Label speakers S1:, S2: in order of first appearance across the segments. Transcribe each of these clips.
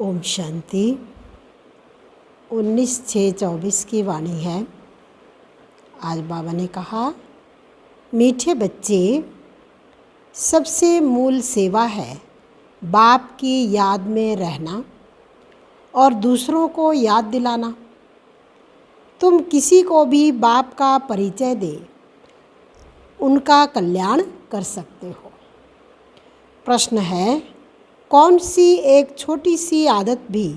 S1: ओम शांति। 19/6/24 की वाणी है। आज बाबा ने कहा, मीठे बच्चे, सबसे मूल सेवा है बाप की याद में रहना और दूसरों को याद दिलाना। तुम किसी को भी बाप का परिचय दे उनका कल्याण कर सकते हो। प्रश्न है, कौन सी एक छोटी सी आदत भी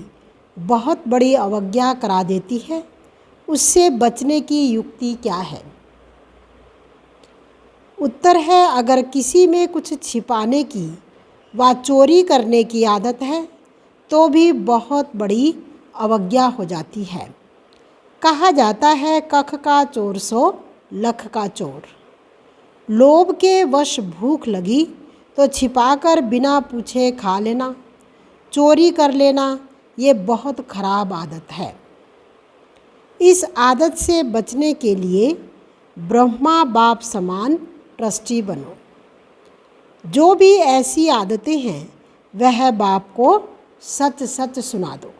S1: बहुत बड़ी अवज्ञा करा देती है? उससे बचने की युक्ति क्या है? उत्तर है, अगर किसी में कुछ छिपाने की व चोरी करने की आदत है तो भी बहुत बड़ी अवज्ञा हो जाती है। कहा जाता है, कख का चोर सो लख का चोर। लोभ के वश भूख लगी तो छिपाकर बिना पूछे खा लेना, चोरी कर लेना, ये बहुत खराब आदत है। इस आदत से बचने के लिए ब्रह्मा बाप समान ट्रस्टी बनो। जो भी ऐसी आदतें हैं वह बाप को सच सच सुना दो।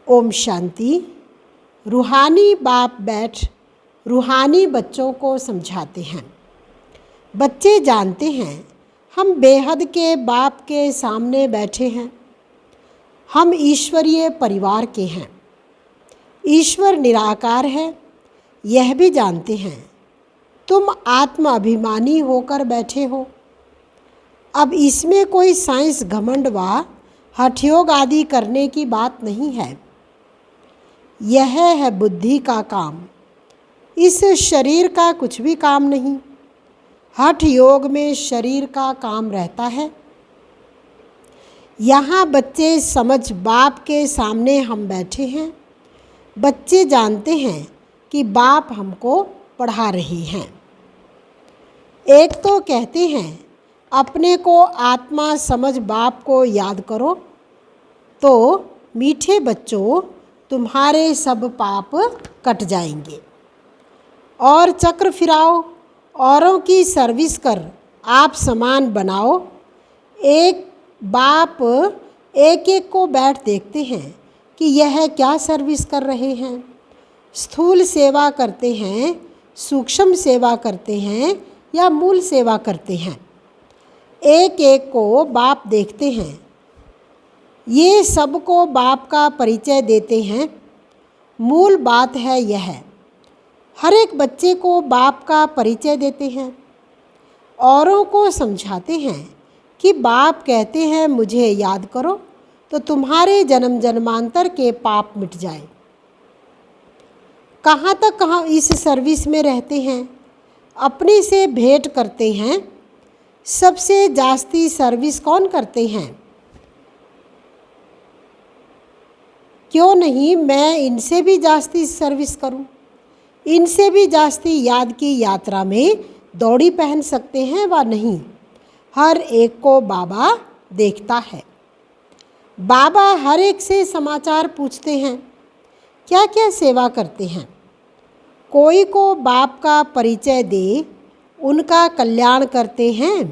S1: ओम शांति। रूहानी बाप बैठ रूहानी बच्चों को समझाते हैं। बच्चे जानते हैं हम बेहद के बाप के सामने बैठे हैं। हम ईश्वरीय परिवार के हैं। ईश्वर निराकार है, यह भी जानते हैं। तुम आत्म अभिमानी होकर बैठे हो। अब इसमें कोई साइंस घमंड व हठयोग आदि करने की बात नहीं है। यह है बुद्धि का काम। इस शरीर का कुछ भी काम नहीं। हठ योग में शरीर का काम रहता है। यहाँ बच्चे समझ बाप के सामने हम बैठे हैं। बच्चे जानते हैं कि बाप हमको पढ़ा रहे हैं। एक तो कहते हैं अपने को आत्मा समझ बाप को याद करो। तो मीठे बच्चों, तुम्हारे सब पाप कट जाएंगे। और चक्र फिराओ, औरों की सर्विस कर आप समान बनाओ। एक बाप एक एक को बैठ देखते हैं कि यह क्या सर्विस कर रहे हैं। स्थूल सेवा करते हैं, सूक्ष्म सेवा करते हैं या मूल सेवा करते हैं। एक एक को बाप देखते हैं। ये सबको बाप का परिचय देते हैं। मूल बात है यह। हर एक बच्चे को बाप का परिचय देते हैं। औरों को समझाते हैं कि बाप कहते हैं मुझे याद करो तो तुम्हारे जन्म जन्मांतर के पाप मिट जाए। कहाँ तक इस सर्विस में रहते हैं? अपने से भेंट करते हैं। सबसे जास्ती सर्विस कौन करते हैं? क्यों नहीं मैं इनसे भी जास्ती सर्विस करूं? इनसे भी जास्ती याद की यात्रा में दौड़ी पहन सकते हैं व नहीं? हर एक को बाबा देखता है। बाबा हर एक से समाचार पूछते हैं, क्या क्या सेवा करते हैं। कोई को बाप का परिचय दे उनका कल्याण करते हैं।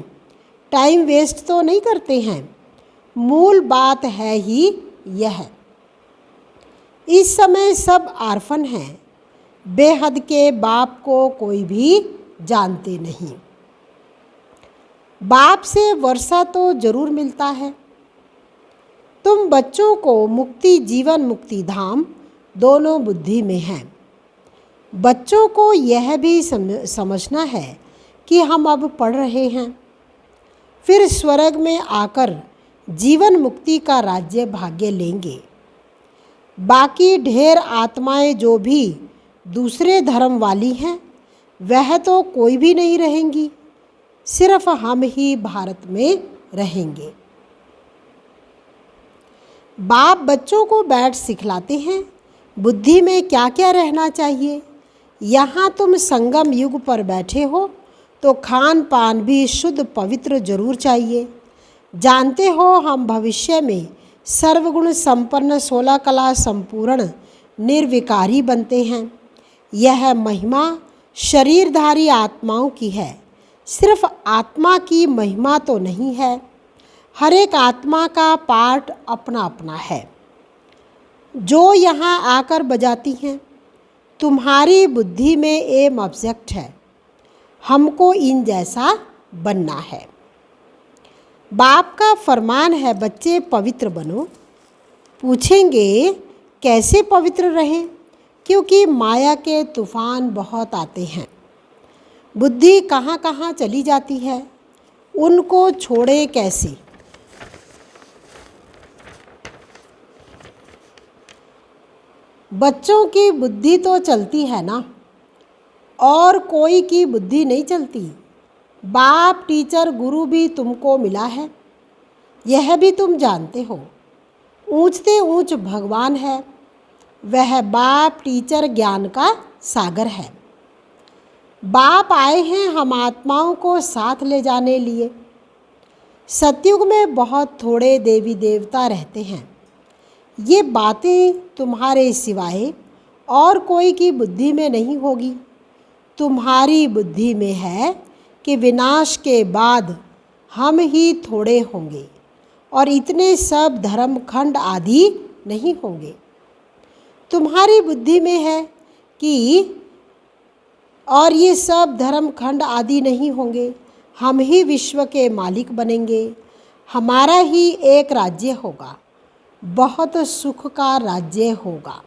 S1: टाइम वेस्ट तो नहीं करते हैं। मूल बात है ही यह। इस समय सब आर्फन हैं। बेहद के बाप को कोई भी जानते नहीं। बाप से वर्षा तो जरूर मिलता है। तुम बच्चों को मुक्ति जीवन मुक्ति धाम दोनों बुद्धि में है। बच्चों को यह भी समझना है कि हम अब पढ़ रहे हैं, फिर स्वर्ग में आकर जीवन मुक्ति का राज्य भाग्य लेंगे। बाकी ढेर आत्माएं जो भी दूसरे धर्म वाली हैं वह तो कोई भी नहीं रहेंगी। सिर्फ हम ही भारत में रहेंगे। बाप बच्चों को बैठ सिखलाते हैं बुद्धि में क्या क्या रहना चाहिए। यहाँ तुम संगम युग पर बैठे हो तो खान पान भी शुद्ध पवित्र जरूर चाहिए। जानते हो हम भविष्य में सर्वगुण संपन्न 16 कला संपूर्ण निर्विकारी बनते हैं। यह महिमा शरीरधारी आत्माओं की है। सिर्फ आत्मा की महिमा तो नहीं है। हर एक आत्मा का पार्ट अपना अपना है जो यहाँ आकर बजाती हैं। तुम्हारी बुद्धि में एम ऑब्जेक्ट है, हमको इन जैसा बनना है। बाप का फरमान है बच्चे पवित्र बनो। पूछेंगे कैसे पवित्र रहें, क्योंकि माया के तूफान बहुत आते हैं। बुद्धि कहाँ कहाँ चली जाती है, उनको छोड़े कैसे। बच्चों की बुद्धि तो चलती है ना, और कोई की बुद्धि नहीं चलती। बाप टीचर गुरु भी तुमको मिला है, यह भी तुम जानते हो। ऊंचते ऊंच भगवान है, वह बाप टीचर ज्ञान का सागर है। बाप आए हैं हम आत्माओं को साथ ले जाने लिए। सतयुग में बहुत थोड़े देवी देवता रहते हैं। ये बातें तुम्हारे सिवाय और कोई की बुद्धि में नहीं होगी। तुम्हारी बुद्धि में है कि विनाश के बाद हम ही थोड़े होंगे और इतने सब धर्मखंड आदि नहीं होंगे। तुम्हारी बुद्धि में है कि और ये सब धर्मखंड आदि नहीं होंगे, हम ही विश्व के मालिक बनेंगे। हमारा ही एक राज्य होगा, बहुत सुख का राज्य होगा।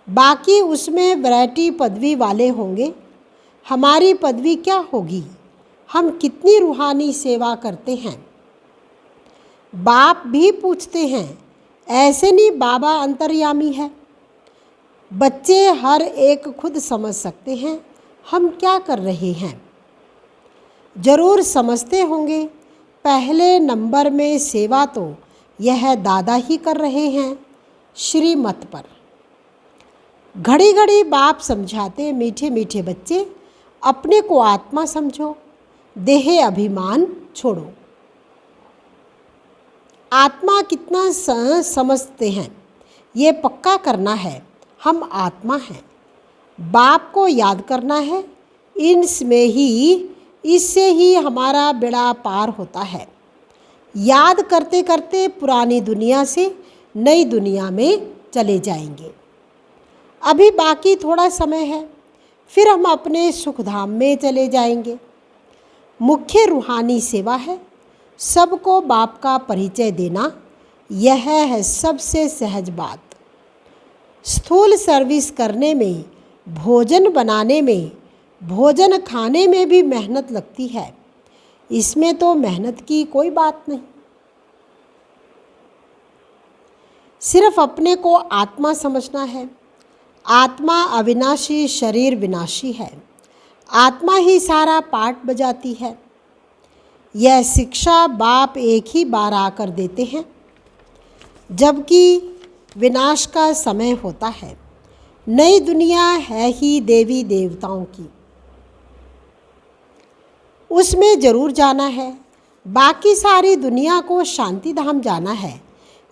S1: बाकी उसमें वैरायटी पदवी वाले होंगे। हमारी पदवी क्या होगी, हम कितनी रूहानी सेवा करते हैं। बाप भी पूछते हैं, ऐसे नहीं बाबा अंतर्यामी है। बच्चे हर एक खुद समझ सकते हैं हम क्या कर रहे हैं। ज़रूर समझते होंगे पहले नंबर में सेवा तो यह दादा ही कर रहे हैं श्रीमत पर। घड़ी घड़ी बाप समझाते, मीठे मीठे बच्चे अपने को आत्मा समझो, देह अभिमान छोड़ो। आत्मा कितना समझते हैं ये पक्का करना है। हम आत्मा हैं, बाप को याद करना है। इससे ही हमारा बेड़ा पार होता है। याद करते करते पुरानी दुनिया से नई दुनिया में चले जाएंगे। अभी बाकी थोड़ा समय है, फिर हम अपने सुखधाम में चले जाएंगे। मुख्य रूहानी सेवा है सबको बाप का परिचय देना। यह है सबसे सहज बात। स्थूल सर्विस करने में, भोजन बनाने में, भोजन खाने में भी मेहनत लगती है। इसमें तो मेहनत की कोई बात नहीं। सिर्फ अपने को आत्मा समझना है। आत्मा अविनाशी, शरीर विनाशी है। आत्मा ही सारा पाठ बजाती है। यह शिक्षा बाप एक ही बार आकर देते हैं जबकि विनाश का समय होता है। नई दुनिया है ही देवी देवताओं की, उसमें ज़रूर जाना है। बाकी सारी दुनिया को शांति धाम जाना है।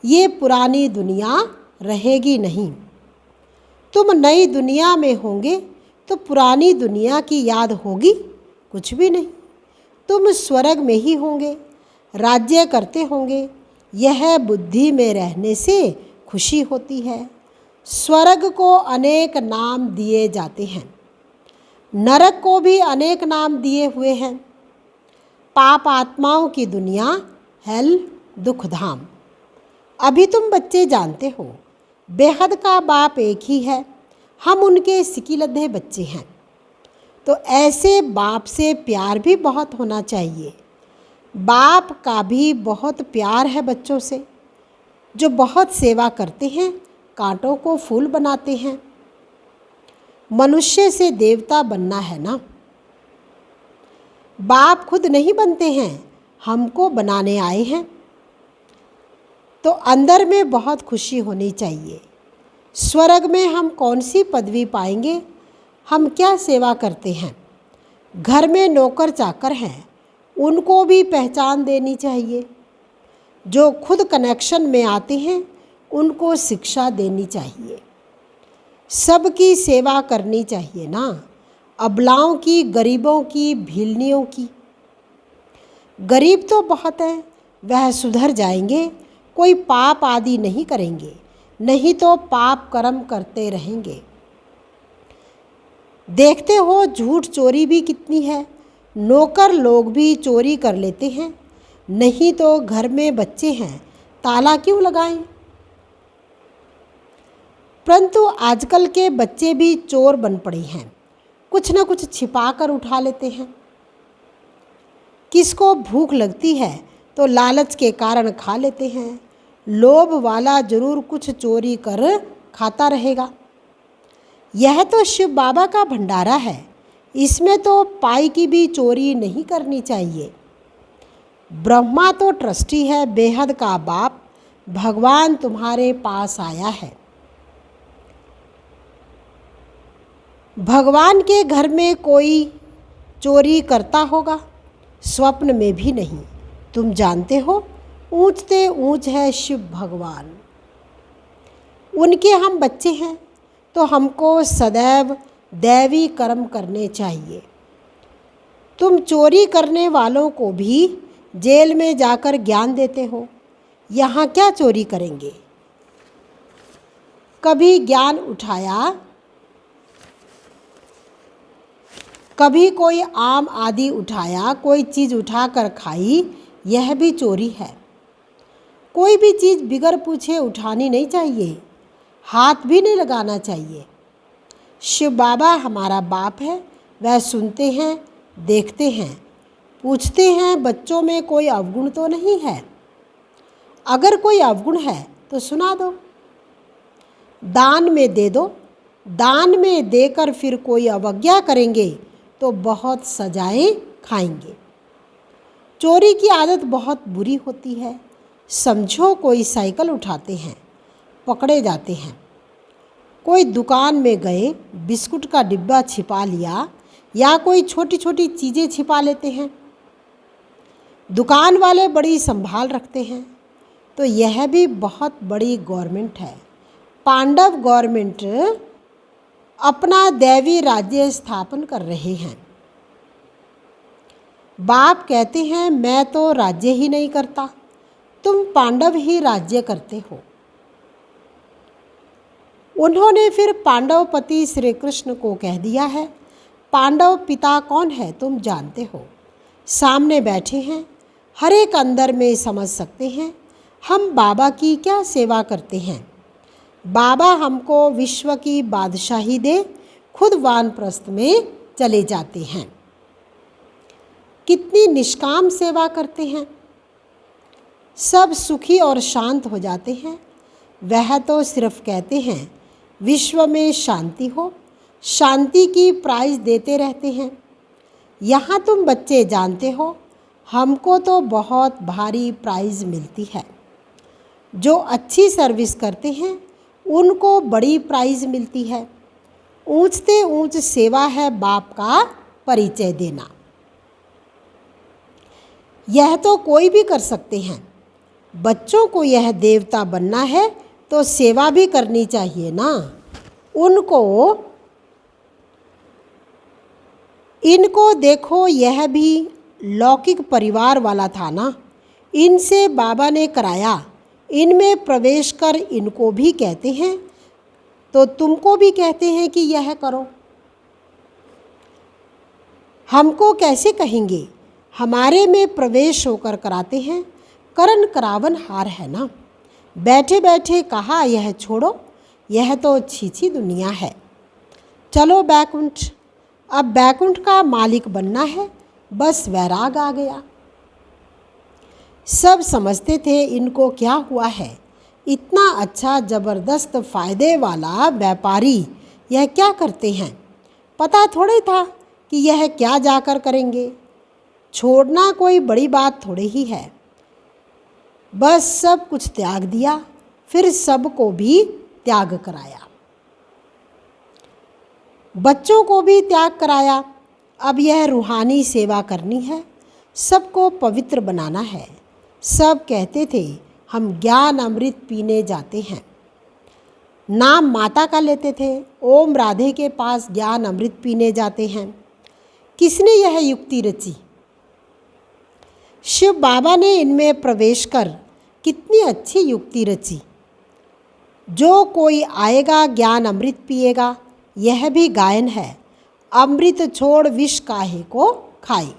S1: ये पुरानी दुनिया रहेगी नहीं। तुम नई दुनिया में होंगे तो पुरानी दुनिया की याद होगी कुछ भी नहीं। तुम स्वर्ग में ही होंगे, राज्य करते होंगे। यह बुद्धि में रहने से खुशी होती है। स्वर्ग को अनेक नाम दिए जाते हैं, नरक को भी अनेक नाम दिए हुए हैं। पाप आत्माओं की दुनिया, हेल, दुख धाम। अभी तुम बच्चे जानते हो बेहद का बाप एक ही है। हम उनके सिकिलद्धे बच्चे हैं। तो ऐसे बाप से प्यार भी बहुत होना चाहिए। बाप का भी बहुत प्यार है बच्चों से, जो बहुत सेवा करते हैं, कांटों को फूल बनाते हैं। मनुष्य से देवता बनना है ना। बाप खुद नहीं बनते हैं, हमको बनाने आए हैं। तो अंदर में बहुत खुशी होनी चाहिए। स्वर्ग में हम कौन सी पदवी पाएंगे, हम क्या सेवा करते हैं। घर में नौकर चाकर हैं, उनको भी पहचान देनी चाहिए। जो खुद कनेक्शन में आते हैं उनको शिक्षा देनी चाहिए। सबकी सेवा करनी चाहिए ना, अबलाओं की, गरीबों की, भीलनियों की। गरीब तो बहुत हैं, वह सुधर जाएंगे, कोई पाप आदि नहीं करेंगे, नहीं तो पाप कर्म करते रहेंगे। देखते हो झूठ चोरी भी कितनी है, नौकर लोग भी चोरी कर लेते हैं, नहीं तो घर में बच्चे हैं, ताला क्यों लगाएं। परंतु आजकल के बच्चे भी चोर बन पड़े हैं, कुछ न कुछ छिपा कर उठा लेते हैं। किसको भूख लगती है तो लालच के कारण खा लेते हैं, लोभ वाला जरूर कुछ चोरी कर खाता रहेगा। यह तो शिव बाबा का भंडारा है, इसमें तो पाई की भी चोरी नहीं करनी चाहिए। ब्रह्मा तो ट्रस्टी है, बेहद का बाप, भगवान तुम्हारे पास आया है। भगवान के घर में कोई चोरी करता होगा? स्वप्न में भी नहीं। तुम जानते हो ऊंचते ऊंच है शिव भगवान, उनके हम बच्चे हैं, तो हमको सदैव दैवी कर्म करने चाहिए। तुम चोरी करने वालों को भी जेल में जाकर ज्ञान देते हो, यहाँ क्या चोरी करेंगे? कभी ज्ञान उठाया, कभी कोई आम आदि उठाया, कोई चीज़ उठाकर खाई, यह भी चोरी है। कोई भी चीज़ बिगर पूछे उठानी नहीं चाहिए, हाथ भी नहीं लगाना चाहिए। शिव बाबा हमारा बाप है, वह सुनते हैं, देखते हैं, पूछते हैं बच्चों में कोई अवगुण तो नहीं है। अगर कोई अवगुण है तो सुना दो, दान में दे दो। दान में देकर फिर कोई अवज्ञा करेंगे तो बहुत सजाएं खाएंगे। चोरी की आदत बहुत बुरी होती है। समझो कोई साइकिल उठाते हैं, पकड़े जाते हैं। कोई दुकान में गए, बिस्कुट का डिब्बा छिपा लिया या कोई छोटी छोटी चीज़ें छिपा लेते हैं। दुकान वाले बड़ी संभाल रखते हैं, तो यह भी बहुत बड़ी गवर्नमेंट है। पांडव गवर्नमेंट अपना दैवी राज्य स्थापन कर रहे हैं। बाप कहते हैं मैं तो राज्य ही नहीं करता, तुम पांडव ही राज्य करते हो। उन्होंने फिर पांडवपति श्री कृष्ण को कह दिया है, पांडव पिता कौन है तुम जानते हो, सामने बैठे हैं, हर एक अंदर में समझ सकते हैं हम बाबा की क्या सेवा करते हैं। बाबा हमको विश्व की बादशाही दे, खुद वानप्रस्थ में चले जाते हैं। कितनी निष्काम सेवा करते हैं, सब सुखी और शांत हो जाते हैं। वह तो सिर्फ कहते हैं विश्व में शांति हो, शांति की प्राइज़ देते रहते हैं। यहाँ तुम बच्चे जानते हो हमको तो बहुत भारी प्राइज़ मिलती है। जो अच्छी सर्विस करते हैं उनको बड़ी प्राइज़ मिलती है। ऊंचते ऊंच सेवा है बाप का परिचय देना। यह तो कोई भी कर सकते हैं। बच्चों को यह देवता बनना है तो सेवा भी करनी चाहिए ना। इनको देखो, यह भी लौकिक परिवार वाला था ना, इनसे बाबा ने कराया, इनमें प्रवेश कर इनको भी कहते हैं तो तुमको भी कहते हैं कि यह करो। हमको कैसे कहेंगे, हमारे में प्रवेश होकर कराते हैं। करण करावन हार है ना, बैठे बैठे कहा यह छोड़ो, यह तो छीछी दुनिया है, चलो बैकुंठ। अब बैकुंठ का मालिक बनना है, बस वैराग आ गया। सब समझते थे इनको क्या हुआ है, इतना अच्छा ज़बरदस्त फ़ायदे वाला व्यापारी यह क्या करते हैं। पता थोड़े था कि यह क्या जाकर करेंगे। छोड़ना कोई बड़ी बात थोड़ी ही है, बस सब कुछ त्याग दिया, फिर सबको भी त्याग कराया, बच्चों को भी त्याग कराया। अब यह रूहानी सेवा करनी है, सबको पवित्र बनाना है। सब कहते थे हम ज्ञान अमृत पीने जाते हैं, नाम माता का लेते थे, ओम राधे के पास ज्ञान अमृत पीने जाते हैं। किसने यह युक्ति रची? शिव बाबा ने इनमें प्रवेश कर कितनी अच्छी युक्ति रची। जो कोई आएगा ज्ञान अमृत पिएगा, यह भी गायन है। अमृत छोड़ विष काहे को खाई।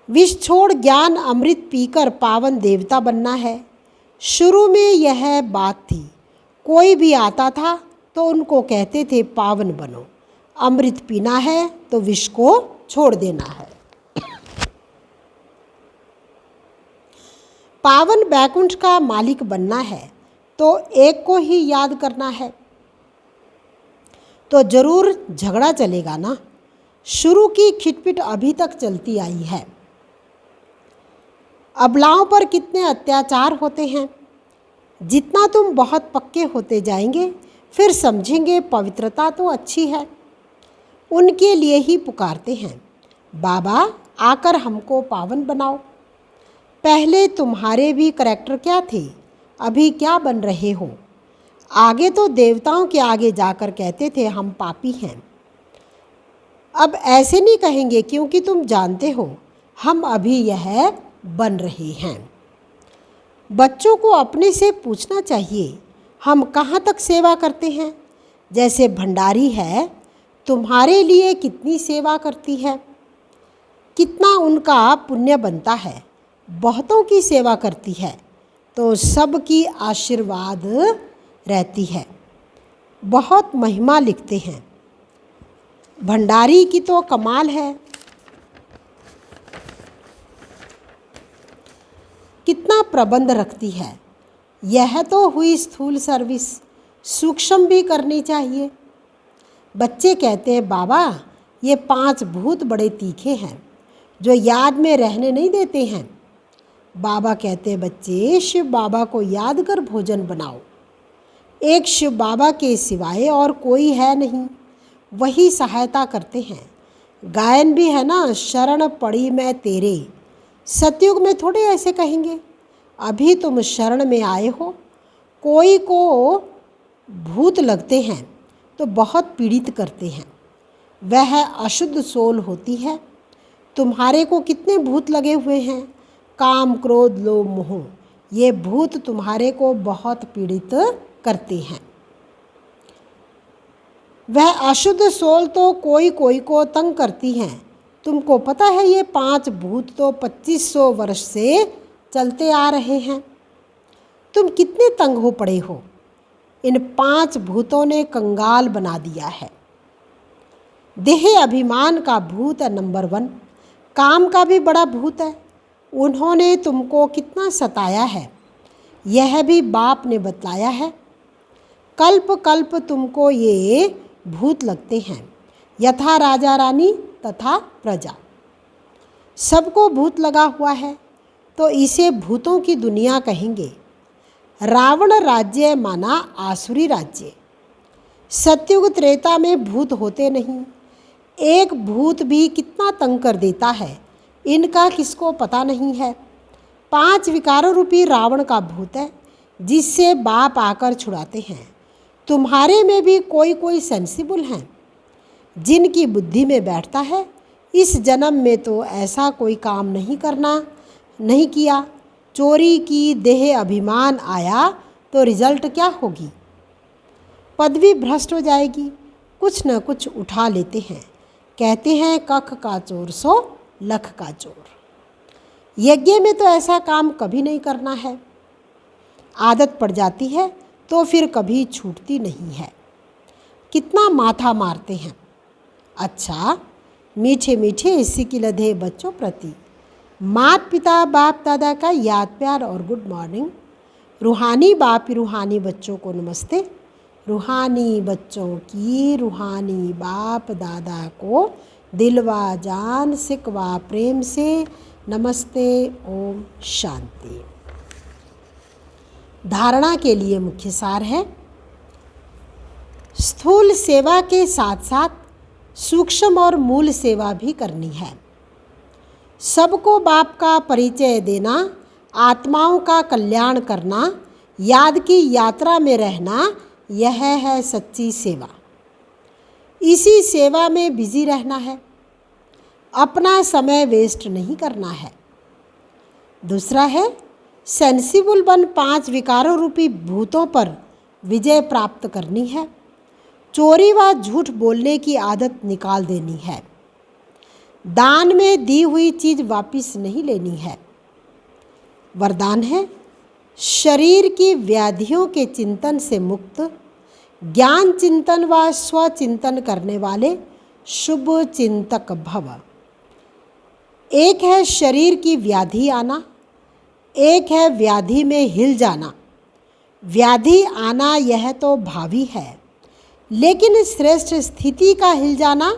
S1: विष छोड़ ज्ञान अमृत पीकर पावन देवता बनना है। शुरू में यह बात थी, कोई भी आता था तो उनको कहते थे पावन बनो, अमृत पीना है तो विष को छोड़ देना है। पावन बैकुंठ का मालिक बनना है तो एक को ही याद करना है, तो जरूर झगड़ा चलेगा ना। शुरू की खिटपिट अभी तक चलती आई है। अबलाओं पर कितने अत्याचार होते हैं। जितना तुम बहुत पक्के होते जाएंगे फिर समझेंगे पवित्रता तो अच्छी है। उनके लिए ही पुकारते हैं, बाबा आकर हमको पावन बनाओ। पहले तुम्हारे भी करैक्टर क्या थे, अभी क्या बन रहे हो। आगे तो देवताओं के आगे जाकर कहते थे हम पापी हैं। अब ऐसे नहीं कहेंगे क्योंकि तुम जानते हो हम अभी यह बन रहे हैं। बच्चों को अपने से पूछना चाहिए हम कहाँ तक सेवा करते हैं। जैसे भंडारी है, तुम्हारे लिए कितनी सेवा करती है, कितना उनका पुण्य बनता है। बहुतों की सेवा करती है तो सबकी आशीर्वाद रहती है। बहुत महिमा लिखते हैं। भंडारी की तो कमाल है। कितना प्रबंध रखती है। यह तो हुई स्थूल सर्विस, सूक्ष्म भी करनी चाहिए। बच्चे कहते हैं बाबा ये 5 भूत बड़े तीखे हैं जो याद में रहने नहीं देते हैं। बाबा कहते हैं बच्चे शिव बाबा को याद कर भोजन बनाओ। एक शिव बाबा के सिवाय और कोई है नहीं, वही सहायता करते हैं। गायन भी है ना, शरण पड़ी मैं तेरे। सतयुग में थोड़े ऐसे कहेंगे। अभी तुम शरण में आए हो। कोई को भूत लगते हैं तो बहुत पीड़ित करते हैं, वह अशुद्ध सोल होती है। तुम्हारे को कितने भूत लगे हुए हैं, काम क्रोध लोभ मोह, ये भूत तुम्हारे को बहुत पीड़ित करते हैं। वह अशुद्ध सोल तो कोई कोई को तंग करती हैं। तुमको पता है ये 5 भूत तो 2500 वर्ष से चलते आ रहे हैं। तुम कितने तंग हो पड़े हो। इन 5 भूतों ने कंगाल बना दिया है। देह अभिमान का भूत है नंबर 1। काम का भी बड़ा भूत है। उन्होंने तुमको कितना सताया है, यह भी बाप ने बतलाया है। कल्प कल्प तुमको ये भूत लगते हैं, यथा राजा रानी तथा प्रजा। सबको भूत लगा हुआ है तो इसे भूतों की दुनिया कहेंगे। रावण राज्य माना आसुरी राज्य। सतयुग त्रेता में भूत होते नहीं। एक भूत भी कितना तंग कर देता है, इनका किसको पता नहीं है। 5 विकारों रूपी रावण का भूत है जिससे बाप आकर छुड़ाते हैं। तुम्हारे में भी कोई कोई सेंसिबल हैं जिनकी बुद्धि में बैठता है इस जन्म में तो ऐसा कोई काम नहीं किया। चोरी की, देह अभिमान आया तो रिजल्ट क्या होगी। पदवी भ्रष्ट हो जाएगी। कुछ न कुछ उठा लेते हैं। कहते हैं कख का चोर सो लख का चोर। यज्ञ में तो ऐसा काम कभी नहीं करना है। आदत पड़ जाती है तो फिर कभी छूटती नहीं है। कितना माथा मारते हैं। अच्छा, मीठे मीठे इसी लधे बच्चों प्रति माता पिता बाप दादा का याद प्यार और गुड मॉर्निंग। रूहानी बाप रूहानी बच्चों को नमस्ते। रूहानी बच्चों की रूहानी बाप दादा को दिलवा जान सिकवा प्रेम से नमस्ते। ओम शांति। धारणा के लिए मुख्य सार है, स्थूल सेवा के साथ साथ सूक्ष्म और मूल सेवा भी करनी है। सबको बाप का परिचय देना, आत्माओं का कल्याण करना, याद की यात्रा में रहना, यह है सच्ची सेवा। इसी सेवा में बिजी रहना है। अपना समय वेस्ट नहीं करना है। दूसरा है, सेंसिबल बन 5 विकारों रूपी भूतों पर विजय प्राप्त करनी है। चोरी व झूठ बोलने की आदत निकाल देनी है। दान में दी हुई चीज़ वापस नहीं लेनी है। वरदान है, शरीर की व्याधियों के चिंतन से मुक्त, ज्ञान चिंतन व स्वचिंतन करने वाले शुभ चिंतक भव। एक है शरीर की व्याधि आना, एक है व्याधि में हिल जाना। व्याधि आना यह तो भावी है, लेकिन श्रेष्ठ स्थिति का हिल जाना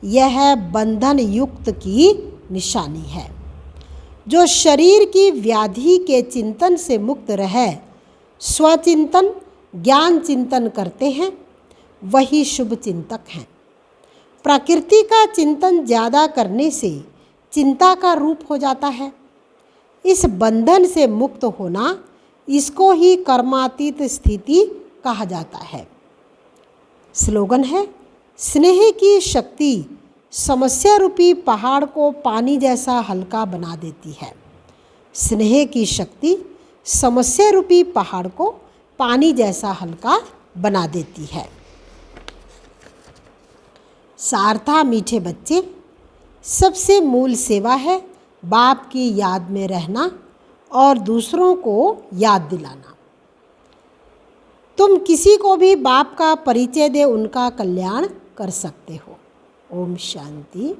S1: यह बंधन युक्त की निशानी है। जो शरीर की व्याधि के चिंतन से मुक्त रह स्वचिंतन ज्ञान चिंतन करते हैं, वही शुभ चिंतक हैं। प्रकृति का चिंतन ज़्यादा करने से चिंता का रूप हो जाता है। इस बंधन से मुक्त होना, इसको ही कर्मातीत स्थिति कहा जाता है। स्लोगन है, स्नेह की शक्ति समस्या रूपी पहाड़ को पानी जैसा हल्का बना देती है। स्नेह की शक्ति समस्या रूपी पहाड़ को पानी जैसा हल्का बना देती है। सार था मीठे बच्चे, सबसे मूल सेवा है बाप की याद में रहना और दूसरों को याद दिलाना। तुम किसी को भी बाप का परिचय दे उनका कल्याण कर सकते हो। ओम शांति।